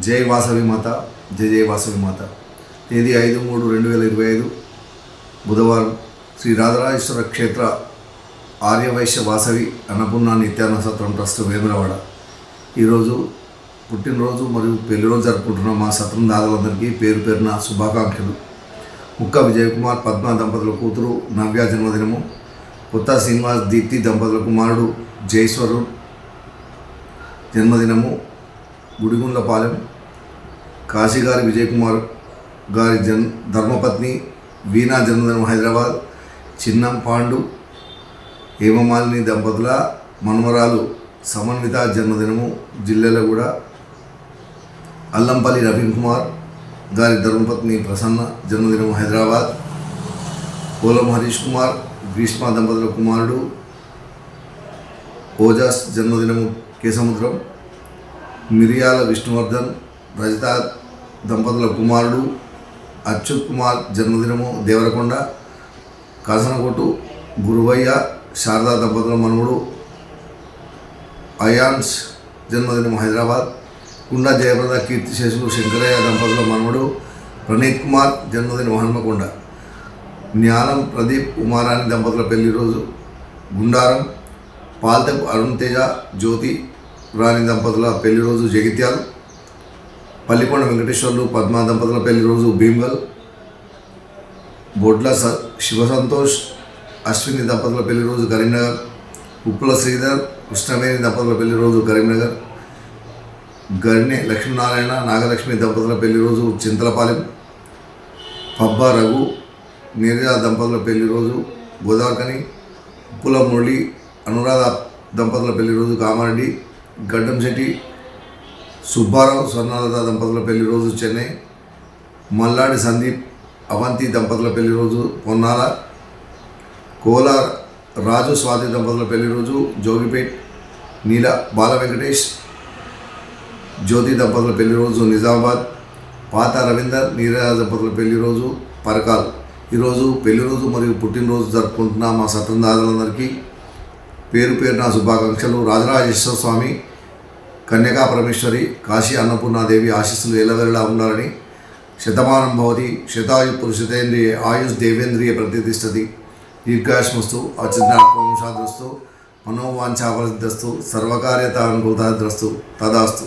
జై వాసవి మాత, జై జై వాసవి మాత. తేదీ 5/3/2025 బుధవారం. శ్రీ రాజరాజేశ్వర క్షేత్ర ఆర్యవైశ్య వాసవి అన్నపూర్ణ నిత్యాన్న సత్రం ట్రస్ట్ వేములవాడ. ఈరోజు పుట్టినరోజు మరియు పెళ్లిరోజు జరుపుకుంటున్న మా సత్రం దాదాలందరికీ పేరు పేరున శుభాకాంక్షలు. ముక్క విజయ్ కుమార్ పద్మ దంపతుల కూతురు నవ్య జన్మదినము. కొత్త శ్రీనివాస్ దీప్తి దంపతుల కుమారుడు జైశ్వరు జన్మదినము. గుడిగుండ్లపాలెం కాశీగారి విజయ్ కుమార్ గారి ధర్మపత్ని వీణా జన్మదినం హైదరాబాద్. చిన్నం పాండు హేమమాలిని దంపతుల మన్మరాలు సమన్విత జన్మదినము జిల్లెలగూడ. అల్లంపల్లి రవీన్ కుమార్ గారి ధర్మపత్ని ప్రసన్న జన్మదినం హైదరాబాద్. పోలం హరీష్ కుమార్ గ్రీష్మ దంపతుల కుమారుడు ఓజాస్ జన్మదినము కేసముద్రం. మిరియాల విష్ణువర్ధన్ రజిత దంపతుల కుమారుడు అచ్యుత్ కుమార్ జన్మదినము దేవరకొండ. కాసనకోటు గురువయ్య శారదా దంపతుల మనవుడు అయాన్స్ జన్మదినం హైదరాబాద్. కుండ జయప్రద కీర్తిశేషులు శంకరయ్య దంపతుల మనవుడు ప్రణీత్ కుమార్ జన్మదినం హన్మకొండ. జ్ఞానం ప్రదీప్ ఉమారాణి దంపతుల పెళ్లి రోజు గుండారం. పాల్తెప్ అరుణ్ తేజ జ్యోతి రాణి దంపతుల పెళ్లి రోజు జగిత్యాల. పల్లికొండ వెంకటేశ్వర్లు పద్మ దంపతుల పెళ్లి రోజు భీమ్గల్. బొడ్ల శివ సంతోష్ అశ్విని దంపతుల పెళ్లి రోజు కరీంనగర్. ఉప్పుల శ్రీధర్ కృష్ణవేణి దంపతుల పెళ్లి రోజు కరీంనగర్. గర్నె లక్ష్మీనారాయణ నాగలక్ష్మి దంపతుల పెళ్లి రోజు చింతలపాలెం. పబ్బ రఘు నీరజ దంపతుల పెళ్లి రోజు గోదావరికని. ఉప్పుల మురళి అనురాధ దంపతుల పెళ్లి రోజు కామారెడ్డి. గడ్డంశెట్టి సుబ్బారావు స్వర్ణలత దంపతుల పెళ్లి రోజు చెన్నై. మల్లాడి సందీప్ అవంతి దంపతుల పెళ్లి రోజు పొన్నాల. కోలార్ రాజు స్వాతి దంపతుల పెళ్లి రోజు జోగిపేట్. నీల బాల వెంకటేష్ జ్యోతి దంపతుల పెళ్లి రోజు నిజామాబాద్. పాత రవీందర్ నీరజ దంపతుల పెళ్లి రోజు పరకాల్. ఈరోజు పెళ్లి రోజు మరియు పుట్టినరోజు జరుపుకుంటున్న మా సత్రం దాదాలందరికీ పేరు పేరున శుభాకాంక్షలు. రాజరాజేశ్వర స్వామి, కన్యకా పరమేశ్వరి, కాశీ అన్నపూర్ణాదేవి ఆశీస్సులు ఎల్లవెల్లా ఉండాలని. శతమానం భవతి శతాయు పురుషతేంద్రియ ఆయుష్ దేవేంద్రియ ప్రతిష్టతి. దీర్ఘాయుష్మస్తు అచిద్నాత్మవంశాద్రస్తు మనోవాంఛాపరిద్దస్తు సర్వకార్యత అనుకూలతాద్రస్తు తదాస్తు.